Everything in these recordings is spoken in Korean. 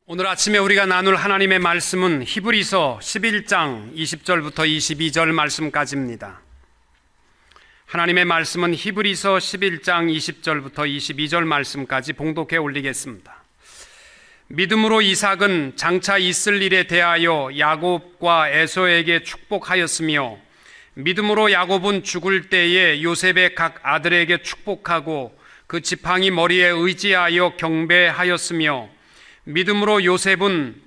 오늘 아침에 우리가 나눌 하나님의 말씀은 히브리서 11장 20절부터 22절 말씀까지입니다. 하나님의 말씀은 히브리서 11장 20절부터 22절 말씀까지 봉독해 올리겠습니다. 믿음으로 이삭은 장차 있을 일에 대하여 야곱과 에서에게 축복하였으며, 믿음으로 야곱은 죽을 때에 요셉의 각 아들에게 축복하고 그 지팡이 머리에 의지하여 경배하였으며, 믿음으로 요셉은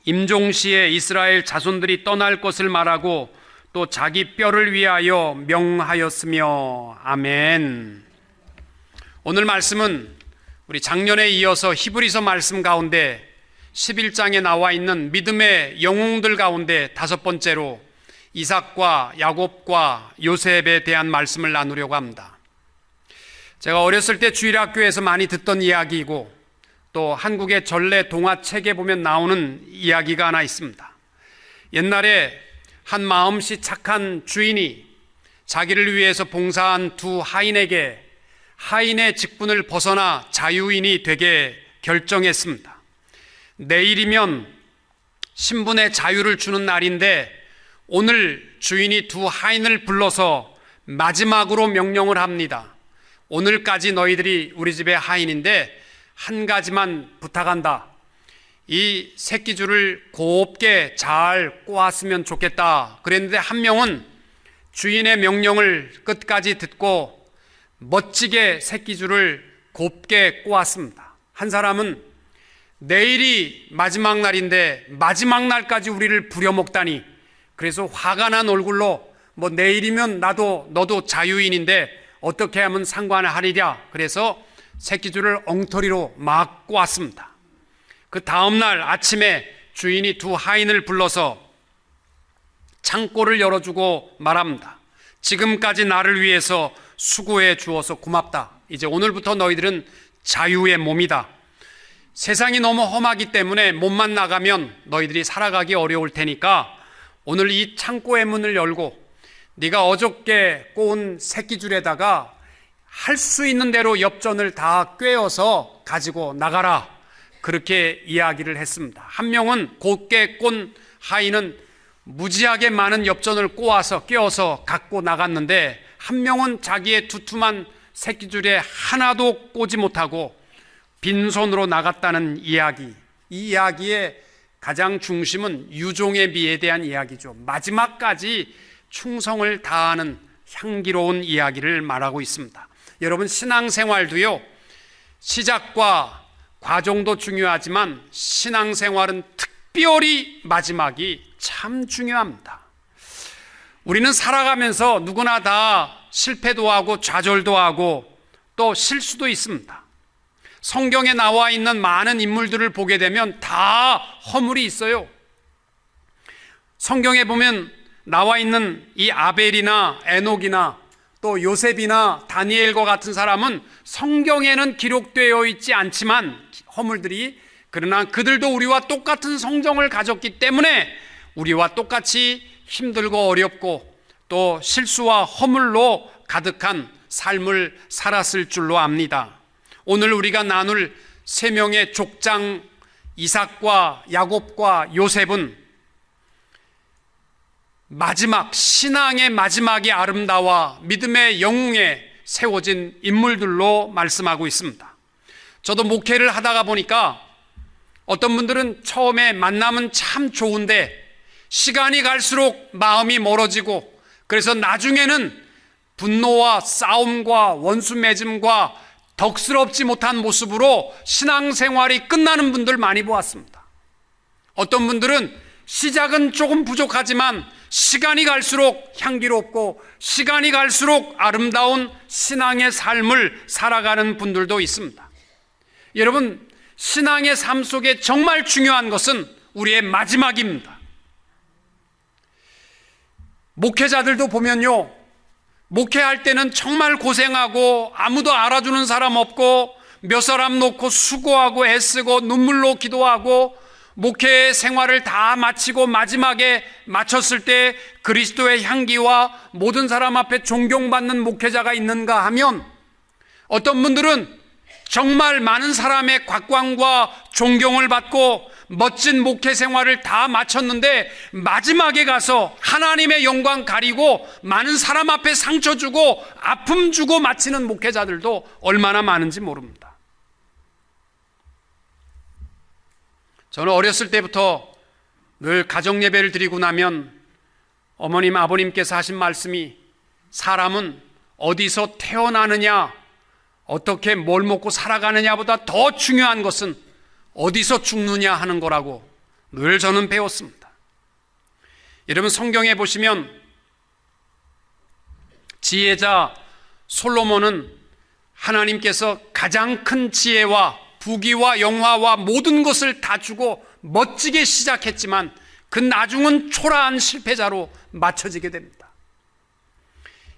임종시에 이스라엘 자손들이 떠날 것을 말하고 또 자기 뼈를 위하여 명하였으며. 아멘. 오늘 말씀은 우리 작년에 이어서 히브리서 말씀 가운데 11장에 나와 있는 믿음의 영웅들 가운데 다섯 번째로 이삭과 야곱과 요셉에 대한 말씀을 나누려고 합니다. 제가 어렸을 때 주일학교에서 많이 듣던 이야기이고 또 한국의 전래 동화책에 보면 나오는 이야기가 하나 있습니다. 옛날에 한 마음씨 착한 주인이 자기를 위해서 봉사한 두 하인에게 하인의 직분을 벗어나 자유인이 되게 결정했습니다. 내일이면 신분의 자유를 주는 날인데 오늘 주인이 두 하인을 불러서 마지막으로 명령을 합니다. 오늘까지 너희들이 우리 집의 하인인데 한 가지만 부탁한다. 이 새끼줄을 곱게 잘 꼬았으면 좋겠다. 그랬는데 한 명은 주인의 명령을 끝까지 듣고 멋지게 새끼줄을 곱게 꼬았습니다. 한 사람은 내일이 마지막 날인데 마지막 날까지 우리를 부려먹다니, 그래서 화가 난 얼굴로 뭐 내일이면 너도 자유인인데 어떻게 하면 상관을 하리랴. 그래서 새끼줄을 엉터리로 막 꼬았습니다. 그 다음날 아침에 주인이 두 하인을 불러서 창고를 열어주고 말합니다. 지금까지 나를 위해서 수고해 주어서 고맙다. 이제 오늘부터 너희들은 자유의 몸이다. 세상이 너무 험하기 때문에 몸만 나가면 너희들이 살아가기 어려울 테니까 오늘 이 창고의 문을 열고 네가 어저께 꼬은 새끼줄에다가 할 수 있는 대로 엽전을 다 꿰어서 가지고 나가라. 그렇게 이야기를 했습니다. 한 명은 곱게 꼰 하인은 무지하게 많은 엽전을 꼬아서 꿰어서 갖고 나갔는데, 한 명은 자기의 두툼한 새끼줄에 하나도 꼬지 못하고 빈손으로 나갔다는 이야기. 이 이야기의 가장 중심은 유종의 미에 대한 이야기죠. 마지막까지 충성을 다하는 향기로운 이야기를 말하고 있습니다. 여러분, 신앙생활도요, 시작과 과정도 중요하지만 신앙생활은 특별히 마지막이 참 중요합니다. 우리는 살아가면서 누구나 다 실패도 하고 좌절도 하고 또 실수도 있습니다. 성경에 나와 있는 많은 인물들을 보게 되면 다 허물이 있어요. 성경에 보면 나와 있는 이 아벨이나 에녹이나 또 요셉이나 다니엘과 같은 사람은 성경에는 기록되어 있지 않지만 허물들이, 그러나 그들도 우리와 똑같은 성정을 가졌기 때문에 우리와 똑같이 힘들고 어렵고 또 실수와 허물로 가득한 삶을 살았을 줄로 압니다. 오늘 우리가 나눌 세 명의 족장 이삭과 야곱과 요셉은 마지막, 신앙의 마지막이 아름다워 믿음의 영웅에 세워진 인물들로 말씀하고 있습니다. 저도 목회를 하다가 보니까 어떤 분들은 처음에 만나면 참 좋은데 시간이 갈수록 마음이 멀어지고, 그래서 나중에는 분노와 싸움과 원수 맺음과 덕스럽지 못한 모습으로 신앙생활이 끝나는 분들 많이 보았습니다. 어떤 분들은 시작은 조금 부족하지만 시간이 갈수록 향기롭고 시간이 갈수록 아름다운 신앙의 삶을 살아가는 분들도 있습니다. 여러분, 신앙의 삶 속에 정말 중요한 것은 우리의 마지막입니다. 목회자들도 보면요, 목회할 때는 정말 고생하고 아무도 알아주는 사람 없고 몇 사람 놓고 수고하고 애쓰고 눈물로 기도하고 목회 생활을 다 마치고 마지막에 마쳤을 때 그리스도의 향기와 모든 사람 앞에 존경받는 목회자가 있는가 하면 어떤 분들은 정말 많은 사람의 곽광과 존경을 받고 멋진 목회 생활을 다 마쳤는데 마지막에 가서 하나님의 영광 가리고 많은 사람 앞에 상처 주고 아픔 주고 마치는 목회자들도 얼마나 많은지 모릅니다. 저는 어렸을 때부터 늘 가정 예배를 드리고 나면 어머님 아버님께서 하신 말씀이 사람은 어디서 태어나느냐, 어떻게 뭘 먹고 살아가느냐보다 더 중요한 것은 어디서 죽느냐 하는 거라고 늘 저는 배웠습니다. 여러분, 성경에 보시면 지혜자 솔로몬은 하나님께서 가장 큰 지혜와 부귀와 영화와 모든 것을 다 주고 멋지게 시작했지만 그 나중은 초라한 실패자로 맞춰지게 됩니다.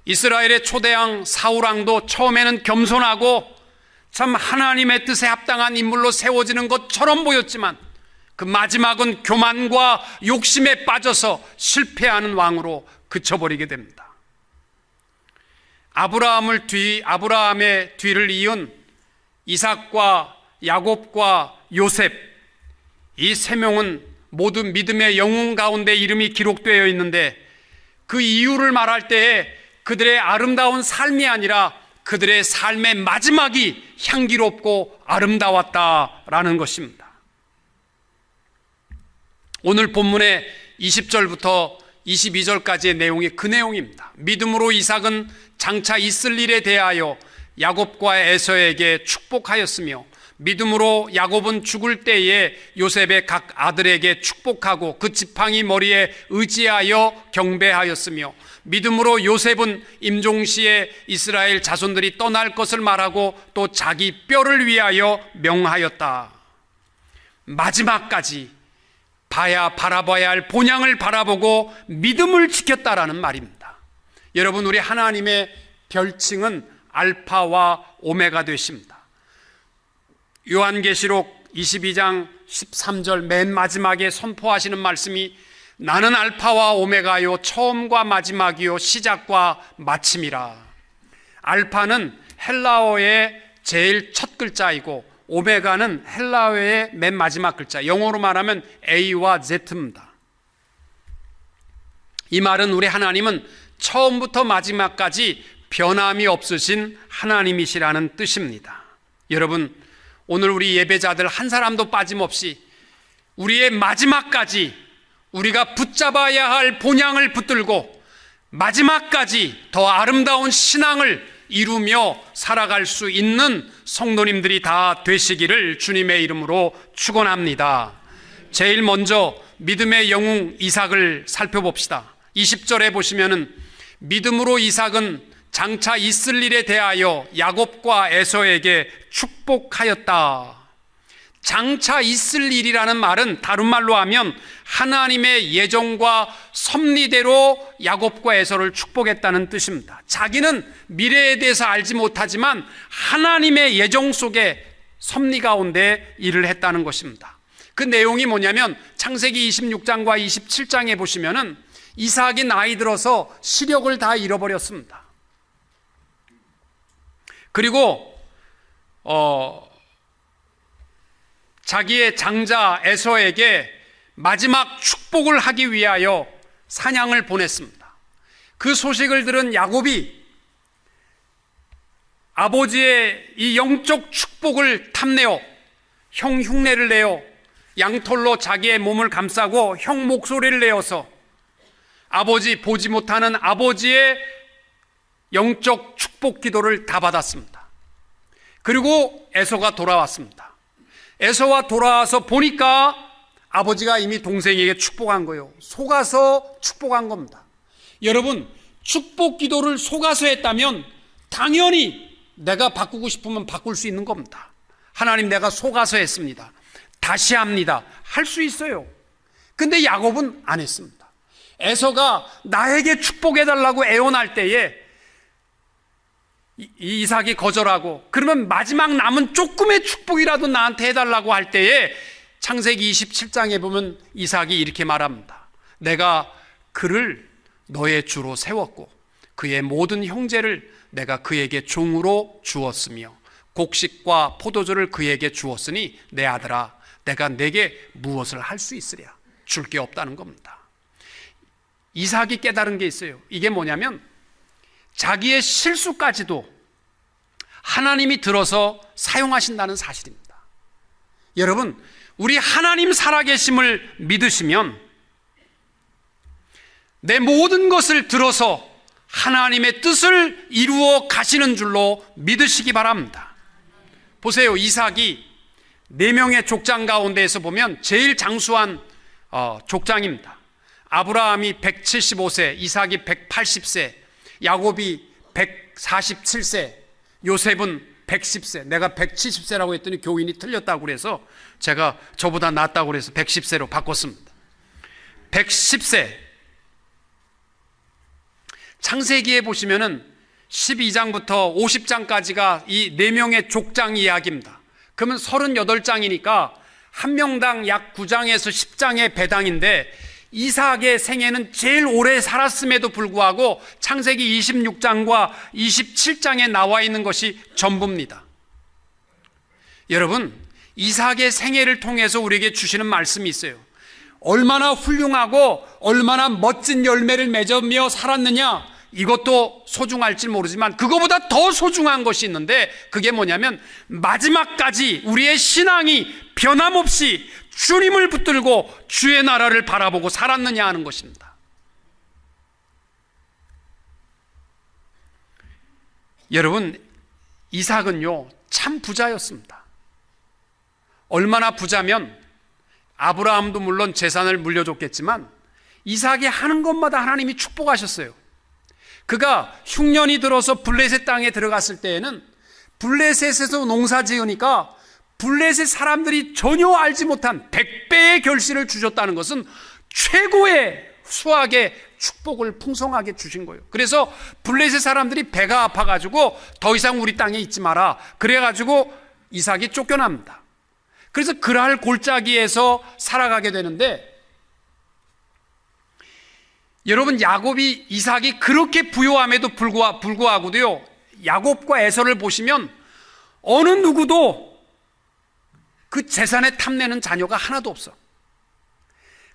이스라엘의 초대왕 사울왕도 처음에는 겸손하고 참 하나님의 뜻에 합당한 인물로 세워지는 것처럼 보였지만 그 마지막은 교만과 욕심에 빠져서 실패하는 왕으로 그쳐버리게 됩니다. 아브라함의 뒤를 이은 이삭과 야곱과 요셉, 이 세 명은 모두 믿음의 영웅 가운데 이름이 기록되어 있는데 그 이유를 말할 때에 그들의 아름다운 삶이 아니라 그들의 삶의 마지막이 향기롭고 아름다웠다라는 것입니다. 오늘 본문의 20절부터 22절까지의 내용이 그 내용입니다. 믿음으로 이삭은 장차 있을 일에 대하여 야곱과 에서에게 축복하였으며 믿음으로 야곱은 죽을 때에 요셉의 각 아들에게 축복하고 그 지팡이 머리에 의지하여 경배하였으며 믿음으로 요셉은 임종시에 이스라엘 자손들이 떠날 것을 말하고 또 자기 뼈를 위하여 명하였다. 마지막까지 바라봐야 할 본향을 바라보고 믿음을 지켰다라는 말입니다. 여러분, 우리 하나님의 별칭은 알파와 오메가 되십니다. 요한계시록 22장 13절 맨 마지막에 선포하시는 말씀이 나는 알파와 오메가요 처음과 마지막이요 시작과 마침이라. 알파는 헬라어의 제일 첫 글자이고 오메가는 헬라어의 맨 마지막 글자, 영어로 말하면 A와 Z입니다. 이 말은 우리 하나님은 처음부터 마지막까지 변함이 없으신 하나님이시라는 뜻입니다. 여러분, 오늘 우리 예배자들 한 사람도 빠짐없이 우리의 마지막까지 우리가 붙잡아야 할 본향을 붙들고 마지막까지 더 아름다운 신앙을 이루며 살아갈 수 있는 성도님들이 다 되시기를 주님의 이름으로 축원합니다. 제일 먼저 믿음의 영웅 이삭을 살펴봅시다. 20절에 보시면은 믿음으로 이삭은 장차 있을 일에 대하여 야곱과 에서에게 축복하였다. 장차 있을 일이라는 말은 다른 말로 하면 하나님의 예정과 섭리대로 야곱과 에서를 축복했다는 뜻입니다. 자기는 미래에 대해서 알지 못하지만 하나님의 예정 속에 섭리 가운데 일을 했다는 것입니다. 그 내용이 뭐냐면 창세기 26장과 27장에 보시면은 이삭이 나이 들어서 시력을 다 잃어버렸습니다. 그리고 자기의 장자 에서에게 마지막 축복을 하기 위하여 사냥을 보냈습니다. 그 소식을 들은 야곱이 아버지의 이 영적 축복을 탐내어 형 흉내를 내어 양털로 자기의 몸을 감싸고 형 목소리를 내어서 아버지 보지 못하는 아버지의 영적 축복 기도를 다 받았습니다. 그리고 에서가 돌아왔습니다. 에서와 돌아와서 보니까 아버지가 이미 동생에게 축복한 거예요. 속아서 축복한 겁니다. 여러분, 축복 기도를 속아서 했다면 당연히 내가 바꾸고 싶으면 바꿀 수 있는 겁니다. 하나님, 내가 속아서 했습니다. 다시 합니다. 할 수 있어요. 근데 야곱은 안 했습니다. 에서가 나에게 축복해달라고 애원할 때에 이삭이 거절하고 그러면 마지막 남은 조금의 축복이라도 나한테 해달라고 할 때에 창세기 27장에 보면 이삭이 이렇게 말합니다. 내가 그를 너의 주로 세웠고 그의 모든 형제를 내가 그에게 종으로 주었으며 곡식과 포도주를 그에게 주었으니 내 아들아 내가 내게 무엇을 할 수 있으랴. 줄 게 없다는 겁니다. 이삭이 깨달은 게 있어요. 이게 뭐냐면 자기의 실수까지도 하나님이 들어서 사용하신다는 사실입니다. 여러분, 우리 하나님 살아계심을 믿으시면 내 모든 것을 들어서 하나님의 뜻을 이루어 가시는 줄로 믿으시기 바랍니다. 보세요. 이삭이 4명의 족장 가운데에서 보면 제일 장수한 족장입니다. 아브라함이 175세, 이삭이 180세, 야곱이 147세, 요셉은 110세. 내가 170세라고 했더니 교인이 틀렸다고 그래서 제가 저보다 낫다고 그래서 110세로 바꿨습니다. 110세. 창세기에 보시면은 12장부터 50장까지가 이 4명의 족장 이야기입니다. 그러면 38장이니까 한 명당 약 9장에서 10장의 배당인데 이삭의 생애는 제일 오래 살았음에도 불구하고 창세기 26장과 27장에 나와 있는 것이 전부입니다. 여러분, 이삭의 생애를 통해서 우리에게 주시는 말씀이 있어요. 얼마나 훌륭하고 얼마나 멋진 열매를 맺으며 살았느냐, 이것도 소중할지 모르지만 그거보다 더 소중한 것이 있는데 그게 뭐냐면 마지막까지 우리의 신앙이 변함없이 주님을 붙들고 주의 나라를 바라보고 살았느냐 하는 것입니다. 여러분, 이삭은요 참 부자였습니다. 얼마나 부자면 아브라함도 물론 재산을 물려줬겠지만 이삭이 하는 것마다 하나님이 축복하셨어요. 그가 흉년이 들어서 블레셋 땅에 들어갔을 때에는 블레셋에서 농사 지으니까 블레셋 사람들이 전혀 알지 못한 100배의 결실을 주셨다는 것은 최고의 수확의 축복을 풍성하게 주신 거예요. 그래서 블레셋 사람들이 배가 아파가지고 더 이상 우리 땅에 있지 마라 그래가지고 이삭이 쫓겨납니다. 그래서 그랄 골짜기에서 살아가게 되는데, 여러분, 야곱이 이삭이 그렇게 부요함에도 불구하고도요 야곱과 에서를 보시면 어느 누구도 그 재산에 탐내는 자녀가 하나도 없어.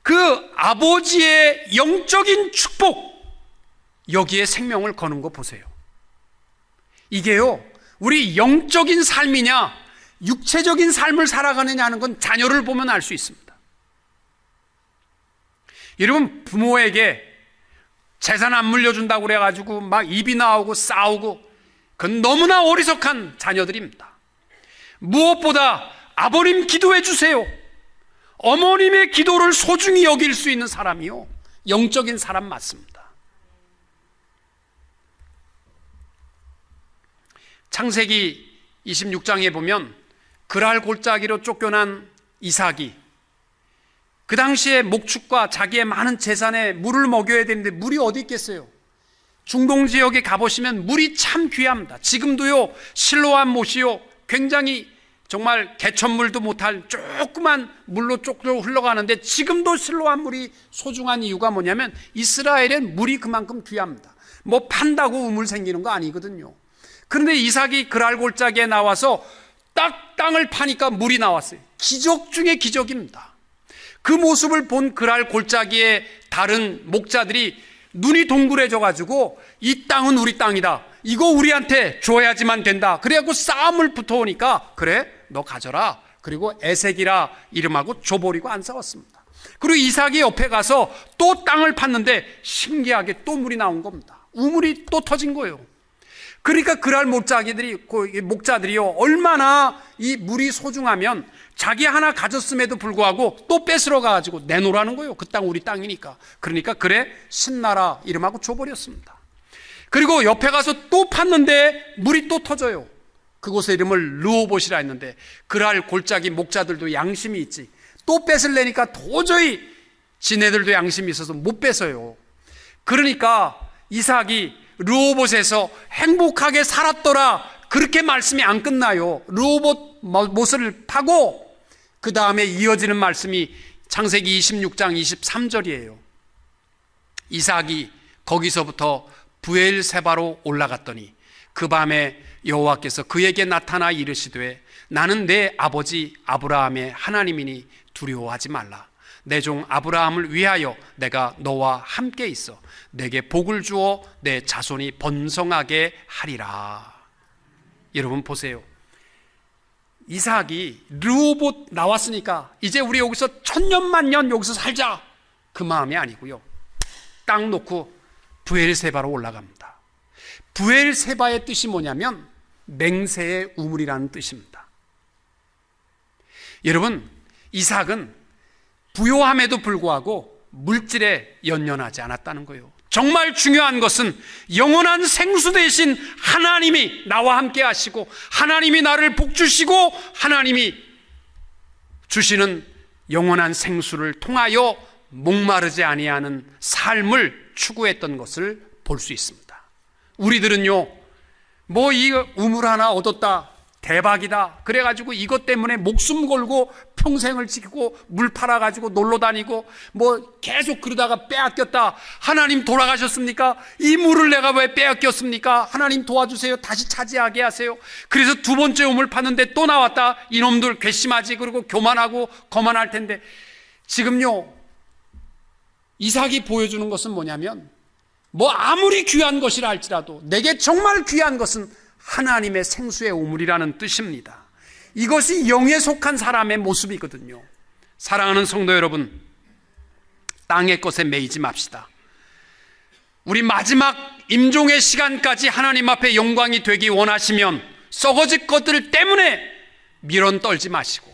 그 아버지의 영적인 축복, 여기에 생명을 거는 거 보세요. 이게요 우리 영적인 삶이냐 육체적인 삶을 살아가느냐 하는 건 자녀를 보면 알 수 있습니다. 여러분, 부모에게 재산 안 물려준다고 그래가지고 막 입이 나오고 싸우고, 그건 너무나 어리석한 자녀들입니다. 무엇보다 아버님 기도해 주세요, 어머님의 기도를 소중히 여길 수 있는 사람이요 영적인 사람 맞습니다. 창세기 26장에 보면 그랄 골짜기로 쫓겨난 이삭이 그 당시에 목축과 자기의 많은 재산에 물을 먹여야 되는데 물이 어디 있겠어요? 중동 지역에 가보시면 물이 참 귀합니다. 지금도요 실로암 못이요 굉장히 정말 개천물도 못할 조그만 물로 쪽으로 흘러가는데 지금도 실로암 물이 소중한 이유가 뭐냐면 이스라엘엔 물이 그만큼 귀합니다. 뭐 판다고 우물 생기는 거 아니거든요. 그런데 이삭이 그랄 골짜기에 나와서 딱 땅을 파니까 물이 나왔어요. 기적 중에 기적입니다. 그 모습을 본 그랄 골짜기의 다른 목자들이 눈이 동그래져 가지고 이 땅은 우리 땅이다, 이거 우리한테 줘야지만 된다, 그래갖고 싸움을 붙어오니까 그래 너 가져라, 그리고 에색이라 이름하고 줘버리고 안 싸웠습니다. 그리고 이삭이 옆에 가서 또 땅을 팠는데 신기하게 또 물이 나온 겁니다. 우물이 또 터진 거예요. 그러니까 그랄 목자들이요 얼마나 이 물이 소중하면 자기 하나 가졌음에도 불구하고 또 뺏으러 가가지고 내놓으라는 거예요. 그 땅 우리 땅이니까. 그러니까 그래 신나라 이름하고 줘버렸습니다. 그리고 옆에 가서 또 팠는데 물이 또 터져요. 그곳의 이름을 르호봇이라 했는데 그랄 골짜기 목자들도 양심이 있지, 또 뺏으려니까 도저히 지네들도 양심이 있어서 못 뺏어요. 그러니까 이삭이 르호봇에서 행복하게 살았더라 그렇게 말씀이 안 끝나요. 르호봇 못을 파고 그 다음에 이어지는 말씀이 창세기 26장 23절이에요. 이삭이 거기서부터 부엘세바로 올라갔더니 그 밤에 여호와께서 그에게 나타나 이르시되 나는 내 아버지 아브라함의 하나님이니 두려워하지 말라. 내 종 아브라함을 위하여 내가 너와 함께 있어 내게 복을 주어 내 자손이 번성하게 하리라. 여러분 보세요. 이삭이 르호봇 나왔으니까 이제 우리 여기서 천년만년 여기서 살자, 그 마음이 아니고요. 땅 놓고 브엘세바로 올라갑니다. 브엘세바의 뜻이 뭐냐면 맹세의 우물이라는 뜻입니다. 여러분, 이삭은 부요함에도 불구하고 물질에 연연하지 않았다는 거예요. 정말 중요한 것은 영원한 생수 대신 하나님이 나와 함께 하시고 하나님이 나를 복주시고 하나님이 주시는 영원한 생수를 통하여 목마르지 아니하는 삶을 추구했던 것을 볼 수 있습니다. 우리들은요, 뭐 이 우물 하나 얻었다, 대박이다, 그래가지고 이것 때문에 목숨 걸고 평생을 지키고 물 팔아가지고 놀러 다니고 뭐 계속 그러다가 빼앗겼다. 하나님 돌아가셨습니까? 이 물을 내가 왜 빼앗겼습니까? 하나님 도와주세요. 다시 차지하게 하세요. 그래서 두 번째 우물 팠는데 또 나왔다. 이놈들 괘씸하지. 그리고 교만하고 거만할 텐데. 지금요, 이삭이 보여주는 것은 뭐냐면, 뭐 아무리 귀한 것이라 할지라도 내게 정말 귀한 것은 하나님의 생수의 우물이라는 뜻입니다. 이것이 영에 속한 사람의 모습이거든요. 사랑하는 성도 여러분, 땅의 것에 매이지 맙시다. 우리 마지막 임종의 시간까지 하나님 앞에 영광이 되기 원하시면 썩어질 것들 때문에 미련 떨지 마시고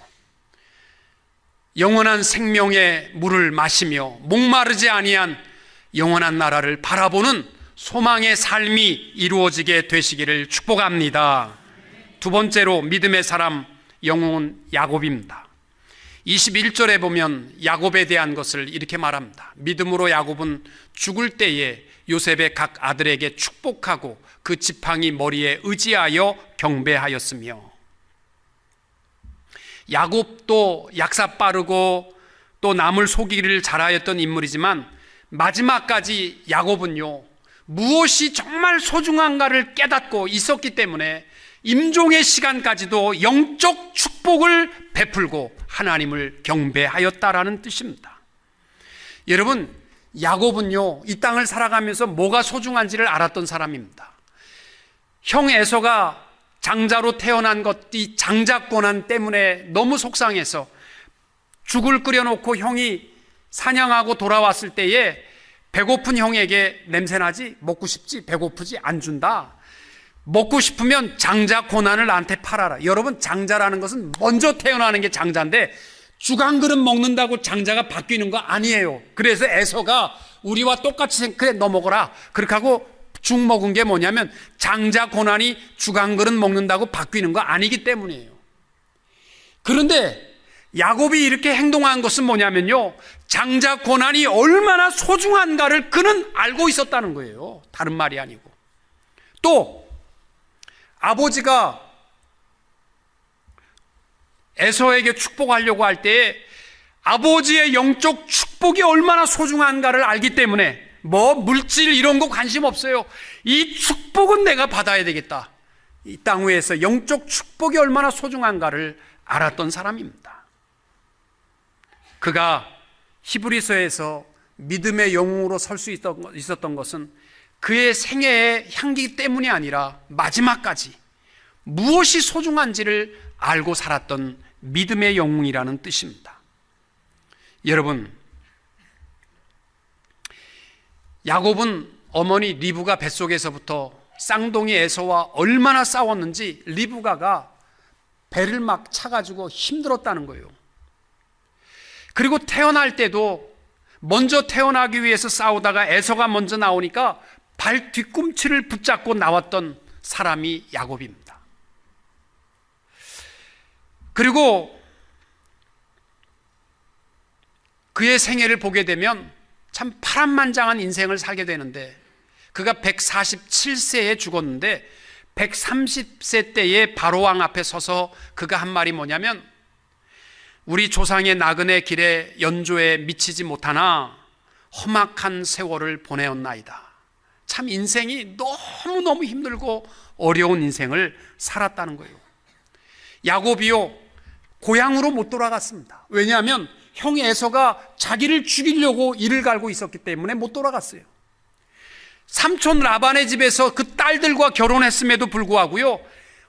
영원한 생명의 물을 마시며 목마르지 아니한 영원한 나라를 바라보는 소망의 삶이 이루어지게 되시기를 축복합니다. 두 번째로 믿음의 사람 영웅은 야곱입니다. 21절에 보면 야곱에 대한 것을 이렇게 말합니다. 믿음으로 야곱은 죽을 때에 요셉의 각 아들에게 축복하고 그 지팡이 머리에 의지하여 경배하였으며, 야곱도 약사 빠르고 또 남을 속이기를 잘하였던 인물이지만 마지막까지 야곱은요, 무엇이 정말 소중한가를 깨닫고 있었기 때문에 임종의 시간까지도 영적 축복을 베풀고 하나님을 경배하였다라는 뜻입니다. 여러분, 야곱은요, 이 땅을 살아가면서 뭐가 소중한지를 알았던 사람입니다. 형 에서가 장자로 태어난 것, 이 장자 권한 때문에 너무 속상해서 죽을 끓여놓고 형이 사냥하고 돌아왔을 때에 배고픈 형에게 냄새나지? 먹고 싶지? 배고프지? 안 준다. 먹고 싶으면 장자 고난을 나한테 팔아라. 여러분, 장자라는 것은 먼저 태어나는 게 장자인데 죽 한 그릇 먹는다고 장자가 바뀌는 거 아니에요. 그래서 에서가 우리와 똑같이 그래 너 먹어라 그렇게 하고 죽 먹은 게 뭐냐면 장자 고난이 죽 한 그릇 먹는다고 바뀌는 거 아니기 때문이에요. 그런데 야곱이 이렇게 행동한 것은 뭐냐면요, 장자 고난이 얼마나 소중한가를 그는 알고 있었다는 거예요. 다른 말이 아니고. 또 아버지가 에서에게 축복하려고 할 때에 아버지의 영적 축복이 얼마나 소중한가를 알기 때문에 뭐 물질 이런 거 관심 없어요. 이 축복은 내가 받아야 되겠다. 이 땅 위에서 영적 축복이 얼마나 소중한가를 알았던 사람입니다. 그가 히브리서에서 믿음의 영웅으로 설 수 있었던 것은 그의 생애의 향기 때문이 아니라 마지막까지 무엇이 소중한지를 알고 살았던 믿음의 영웅이라는 뜻입니다. 여러분, 야곱은 어머니 리브가 뱃속에서부터 쌍둥이 에서와 얼마나 싸웠는지 리브가가 배를 막 차가지고 힘들었다는 거예요. 그리고 태어날 때도 먼저 태어나기 위해서 싸우다가 에서가 먼저 나오니까 발 뒤꿈치를 붙잡고 나왔던 사람이 야곱입니다. 그리고 그의 생애를 보게 되면 참 파란만장한 인생을 살게 되는데, 그가 147세에 죽었는데 130세 때에 바로왕 앞에 서서 그가 한 말이 뭐냐면, 우리 조상의 나그네 길에 연조에 미치지 못하나 험악한 세월을 보내었나이다. 참 인생이 너무너무 힘들고 어려운 인생을 살았다는 거예요. 야곱이요, 고향으로 못 돌아갔습니다. 왜냐하면 형 에서가 자기를 죽이려고 이를 갈고 있었기 때문에 못 돌아갔어요. 삼촌 라반의 집에서 그 딸들과 결혼했음에도 불구하고요,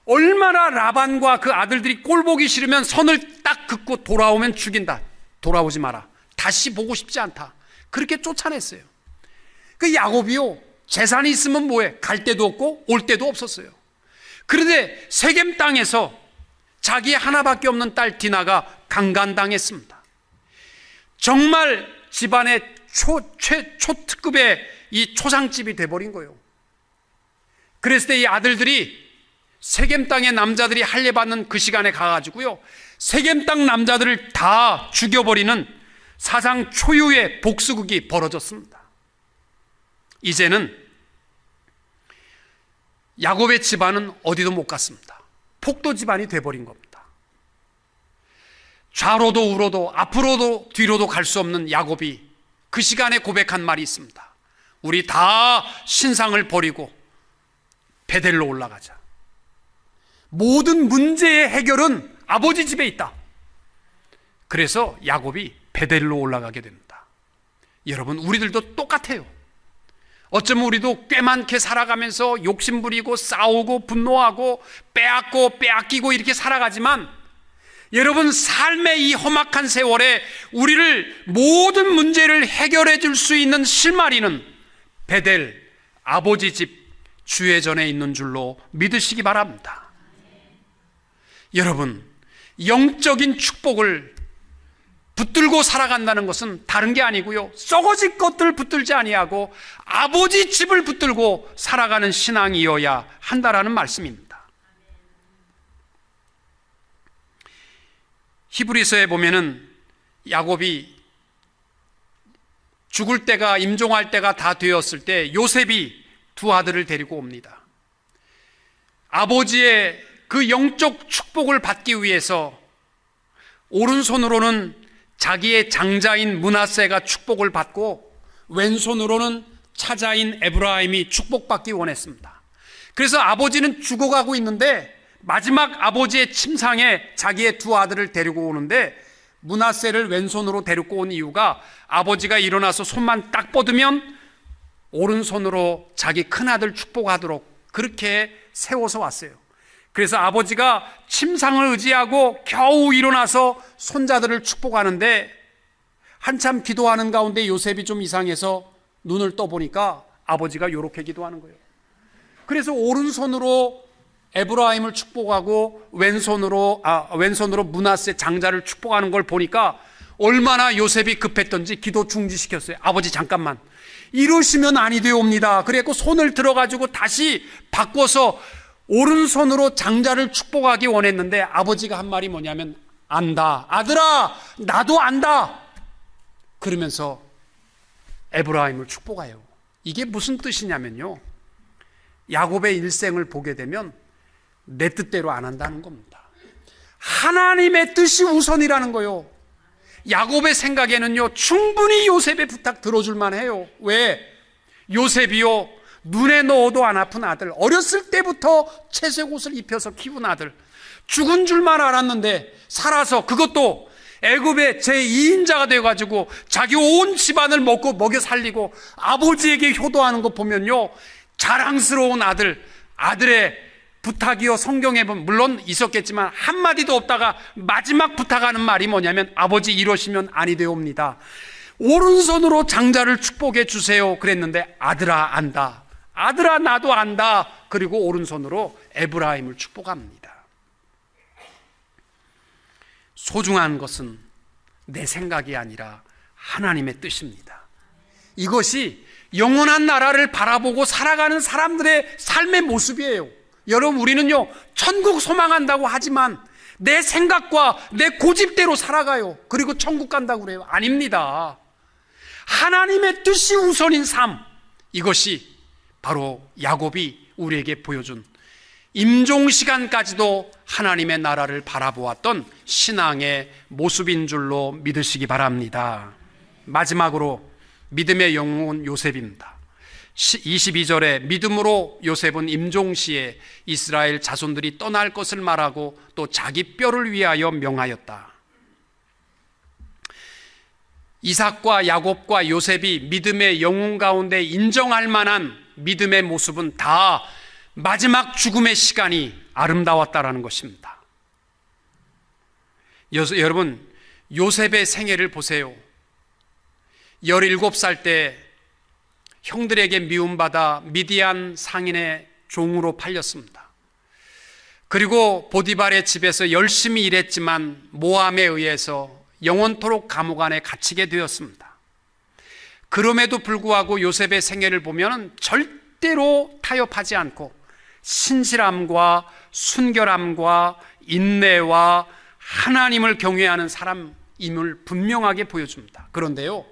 얼마나 라반과 그 아들들이 꼴 보기 싫으면 선을 딱 긋고 돌아오면 죽인다. 돌아오지 마라. 다시 보고 싶지 않다. 그렇게 쫓아냈어요. 그 야곱이요, 재산이 있으면 뭐해? 갈 데도 없고 올 데도 없었어요. 그런데 세겜 땅에서 자기 하나밖에 없는 딸 디나가 강간당했습니다. 정말 집안의 초특급의 이 초상집이 돼버린 거예요. 그랬을 때 이 아들들이 세겜 땅의 남자들이 할례받는 그 시간에 가가지고요, 세겜 땅 남자들을 다 죽여버리는 사상 초유의 복수극이 벌어졌습니다. 이제는 야곱의 집안은 어디도 못 갔습니다. 폭도 집안이 돼버린 겁니다. 좌로도 우로도 앞으로도 뒤로도 갈 수 없는 야곱이 그 시간에 고백한 말이 있습니다. 우리 다 신상을 버리고 베델로 올라가자. 모든 문제의 해결은 아버지 집에 있다. 그래서 야곱이 베델로 올라가게 됩니다. 여러분, 우리들도 똑같아요. 어쩌면 우리도 꽤 많게 살아가면서 욕심부리고 싸우고 분노하고 빼앗고 빼앗기고 이렇게 살아가지만, 여러분, 삶의 이 험악한 세월에 우리를 모든 문제를 해결해 줄 수 있는 실마리는 베델, 아버지 집 주회전에 있는 줄로 믿으시기 바랍니다. 여러분, 영적인 축복을 붙들고 살아간다는 것은 다른 게 아니고요, 썩어질 것들 붙들지 아니하고 아버지 집을 붙들고 살아가는 신앙이어야 한다라는 말씀입니다. 히브리서에 보면은 야곱이 죽을 때가, 임종할 때가 다 되었을 때 요셉이 두 아들을 데리고 옵니다. 아버지의 그 영적 축복을 받기 위해서 오른손으로는 자기의 장자인 므낫세가 축복을 받고 왼손으로는 차자인 에브라임이 축복받기 원했습니다. 그래서 아버지는 죽어가고 있는데 마지막 아버지의 침상에 자기의 두 아들을 데리고 오는데, 므낫세를 왼손으로 데리고 온 이유가 아버지가 일어나서 손만 딱 뻗으면 오른손으로 자기 큰아들 축복하도록 그렇게 세워서 왔어요. 그래서 아버지가 침상을 의지하고 겨우 일어나서 손자들을 축복하는데, 한참 기도하는 가운데 요셉이 좀 이상해서 눈을 떠보니까 아버지가 이렇게 기도하는 거예요. 그래서 오른손으로 에브라임을 축복하고 왼손으로 므낫세 장자를 축복하는 걸 보니까 얼마나 요셉이 급했던지 기도 중지시켰어요. 아버지 잠깐만, 이러시면 아니 되옵니다. 그래서 손을 들어가지고 다시 바꿔서 오른손으로 장자를 축복하기 원했는데, 아버지가 한 말이 뭐냐면, 안다, 아들아, 나도 안다, 그러면서 에브라임을 축복해요. 이게 무슨 뜻이냐면요, 야곱의 일생을 보게 되면 내 뜻대로 안 한다는 겁니다. 하나님의 뜻이 우선이라는 거요. 야곱의 생각에는요, 충분히 요셉의 부탁 들어줄만 해요. 왜? 요셉이요, 눈에 넣어도 안 아픈 아들, 어렸을 때부터 채색 옷을 입혀서 키운 아들, 죽은 줄만 알았는데 살아서, 그것도 애굽의 제2인자가 되어가지고 자기 온 집안을 먹여 살리고 아버지에게 효도하는 거 보면요, 자랑스러운 아들의 부탁이요, 성경에 보면 물론 있었겠지만 한마디도 없다가 마지막 부탁하는 말이 뭐냐면, 아버지 이러시면 아니 되옵니다. 오른손으로 장자를 축복해 주세요 그랬는데, 아들아 안다, 아들아 나도 안다, 그리고 오른손으로 에브라임을 축복합니다. 소중한 것은 내 생각이 아니라 하나님의 뜻입니다. 이것이 영원한 나라를 바라보고 살아가는 사람들의 삶의 모습이에요. 여러분, 우리는요, 천국 소망한다고 하지만 내 생각과 내 고집대로 살아가요. 그리고 천국 간다고 그래요. 아닙니다. 하나님의 뜻이 우선인 삶, 이것이 바로 야곱이 우리에게 보여준 임종시간까지도 하나님의 나라를 바라보았던 신앙의 모습인 줄로 믿으시기 바랍니다. 마지막으로 믿음의 영웅은 요셉입니다. 22절에 믿음으로 요셉은 임종시에 이스라엘 자손들이 떠날 것을 말하고 또 자기 뼈를 위하여 명하였다. 이삭과 야곱과 요셉이 믿음의 영웅 가운데 인정할 만한 믿음의 모습은 다 마지막 죽음의 시간이 아름다웠다라는 것입니다. 여러분, 요셉의 생애를 보세요. 17살 때 형들에게 미움받아 미디안 상인의 종으로 팔렸습니다. 그리고 보디발의 집에서 열심히 일했지만 모함에 의해서 영원토록 감옥 안에 갇히게 되었습니다. 그럼에도 불구하고 요셉의 생애를 보면 절대로 타협하지 않고 신실함과 순결함과 인내와 하나님을 경외하는 사람임을 분명하게 보여줍니다. 그런데요,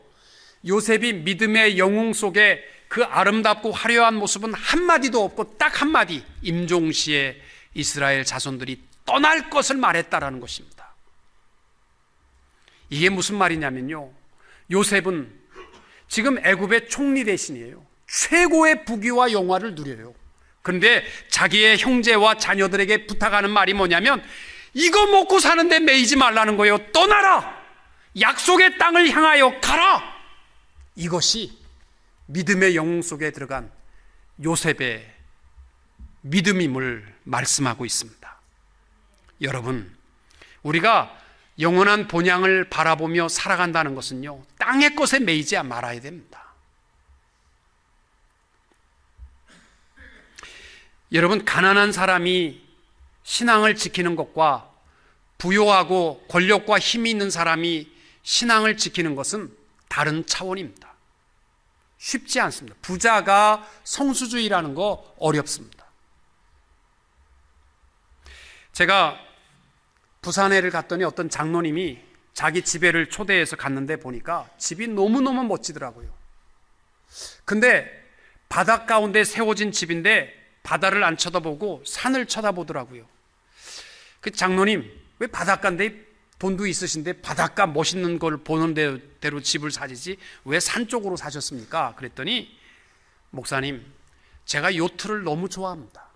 요셉이 믿음의 영웅 속에 그 아름답고 화려한 모습은 한마디도 없고 딱 한마디, 임종시에 이스라엘 자손들이 떠날 것을 말했다라는 것입니다. 이게 무슨 말이냐면요, 요셉은 지금 애굽의 총리 대신이에요. 최고의 부귀와 영화를 누려요. 그런데 자기의 형제와 자녀들에게 부탁하는 말이 뭐냐면, 이거 먹고 사는데 매이지 말라는 거예요. 떠나라! 약속의 땅을 향하여 가라! 이것이 믿음의 영웅 속에 들어간 요셉의 믿음임을 말씀하고 있습니다. 여러분, 우리가 영원한 본향을 바라보며 살아간다는 것은요, 땅의 것에 매이지 말아야 됩니다. 여러분, 가난한 사람이 신앙을 지키는 것과 부요하고 권력과 힘이 있는 사람이 신앙을 지키는 것은 다른 차원입니다. 쉽지 않습니다. 부자가 성수주의라는 거 어렵습니다. 제가 부산에를 갔더니 어떤 장로님이 자기 집에를 초대해서 갔는데 보니까 집이 너무너무 멋지더라고요. 근데 바닷 가운데 세워진 집인데 바다를 안 쳐다보고 산을 쳐다보더라고요. 그 장로님, 왜 바닷가인데 돈도 있으신데 바닷가 멋있는 걸 보는 대로 집을 사시지 왜 산 쪽으로 사셨습니까? 그랬더니, 목사님, 제가 요트를 너무 좋아합니다.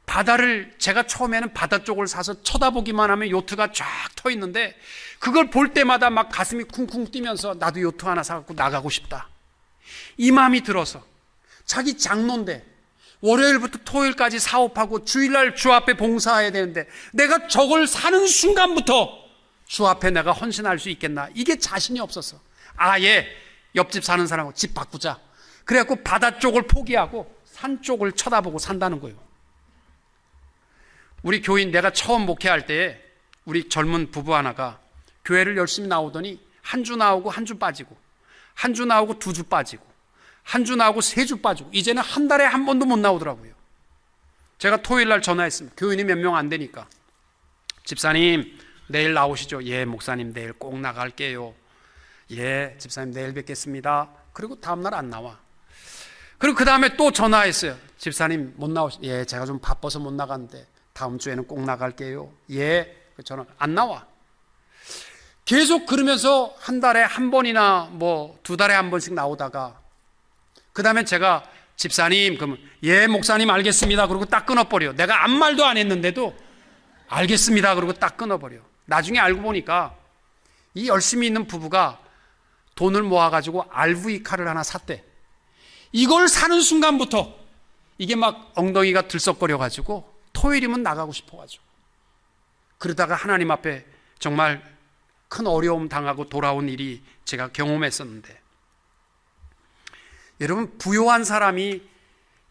바다를, 제가 처음에는 바다 쪽을 사서 쳐다보기만 하면 요트가 쫙 터 있는데 그걸 볼 때마다 막 가슴이 쿵쿵 뛰면서 나도 요트 하나 사갖고 나가고 싶다, 이 마음이 들어서, 자기 장로인데 월요일부터 토요일까지 사업하고 주일날 주 앞에 봉사해야 되는데 내가 저걸 사는 순간부터 주 앞에 내가 헌신할 수 있겠나, 이게 자신이 없어서 아예 옆집 사는 사람하고 집 바꾸자, 그래갖고 바다 쪽을 포기하고 산 쪽을 쳐다보고 산다는 거예요. 우리 교인, 내가 처음 목회할 때 우리 젊은 부부 하나가 교회를 열심히 나오더니 한 주 나오고 한 주 빠지고, 한 주 나오고 두 주 빠지고, 한 주 나오고 세 주 빠지고, 이제는 한 달에 한 번도 못 나오더라고요. 제가 토요일날 전화했습니다. 교인이 몇 명 안 되니까. 집사님, 내일 나오시죠? 예, 목사님, 내일 꼭 나갈게요. 예, 집사님, 내일 뵙겠습니다. 그리고 다음날 안 나와. 그리고 그 다음에 또 전화했어요. 집사님, 못 나오시? 예, 제가 좀 바빠서 못 나갔는데 다음 주에는 꼭 나갈게요. 예, 전화 안 나와. 계속 그러면서 한 달에 한 번이나 뭐 두 달에 한 번씩 나오다가, 그 다음에 제가, 집사님, 그러면 예, 목사님, 알겠습니다. 그러고 딱 끊어버려. 내가 아무 말도 안 했는데도 알겠습니다. 그러고 딱 끊어버려. 나중에 알고 보니까 이 열심히 있는 부부가 돈을 모아가지고 RV카를 하나 샀대. 이걸 사는 순간부터 이게 막 엉덩이가 들썩거려가지고 토요일이면 나가고 싶어가지고, 그러다가 하나님 앞에 정말 큰 어려움 당하고 돌아온 일이 제가 경험했었는데, 여러분, 부요한 사람이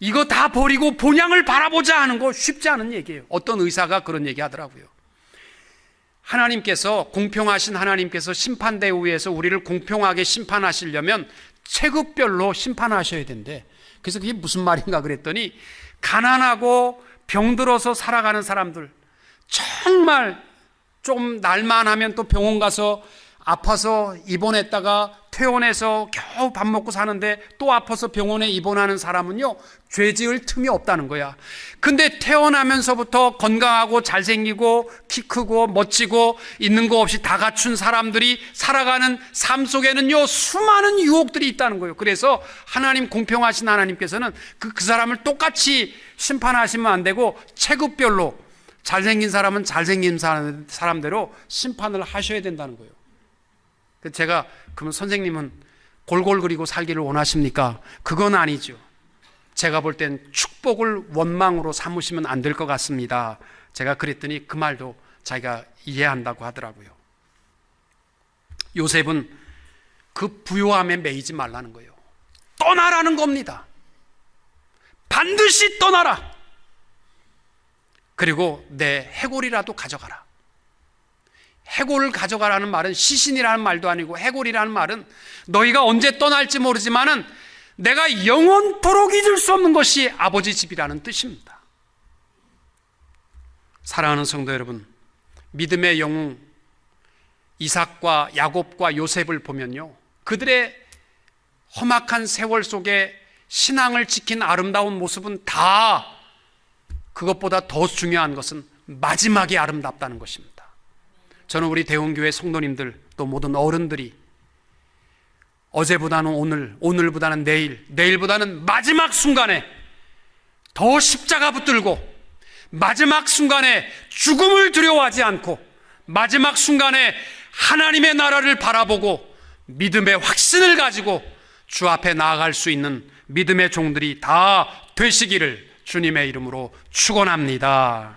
이거 다 버리고 본향을 바라보자 하는 거 쉽지 않은 얘기예요. 어떤 의사가 그런 얘기 하더라고요. 하나님께서, 공평하신 하나님께서 심판대우에서 우리를 공평하게 심판하시려면 체급별로 심판하셔야 된대. 그래서 그게 무슨 말인가 그랬더니, 가난하고 병들어서 살아가는 사람들, 정말 좀 날만 하면 또 병원 가서 아파서 입원했다가 퇴원해서 겨우 밥 먹고 사는데 또 아파서 병원에 입원하는 사람은요, 죄 지을 틈이 없다는 거야. 근데 태어나면서부터 건강하고 잘생기고 키 크고 멋지고 있는 거 없이 다 갖춘 사람들이 살아가는 삶 속에는요, 수많은 유혹들이 있다는 거예요. 그래서 하나님, 공평하신 하나님께서는 그 사람을 똑같이 심판하시면 안 되고 체급별로 잘생긴 사람은 잘생긴 사람대로 심판을 하셔야 된다는 거예요. 제가 그러면 선생님은 골골 그리고 살기를 원하십니까? 그건 아니죠. 제가 볼 땐 축복을 원망으로 삼으시면 안 될 것 같습니다. 제가 그랬더니 그 말도 자기가 이해한다고 하더라고요. 요셉은 그 부요함에 매이지 말라는 거예요. 떠나라는 겁니다. 반드시 떠나라. 그리고 내 해골이라도 가져가라. 해골을 가져가라는 말은 시신이라는 말도 아니고, 해골이라는 말은 너희가 언제 떠날지 모르지만은 내가 영원토록 잊을 수 없는 것이 아버지 집이라는 뜻입니다. 사랑하는 성도 여러분, 믿음의 영웅 이삭과 야곱과 요셉을 보면요, 그들의 험악한 세월 속에 신앙을 지킨 아름다운 모습은 다, 그것보다 더 중요한 것은 마지막이 아름답다는 것입니다. 저는 우리 대원교회 성도님들, 또 모든 어른들이 어제보다는 오늘, 오늘보다는 내일, 내일보다는 마지막 순간에 더 십자가 붙들고, 마지막 순간에 죽음을 두려워하지 않고, 마지막 순간에 하나님의 나라를 바라보고 믿음의 확신을 가지고 주 앞에 나아갈 수 있는 믿음의 종들이 다 되시기를 주님의 이름으로 축원합니다.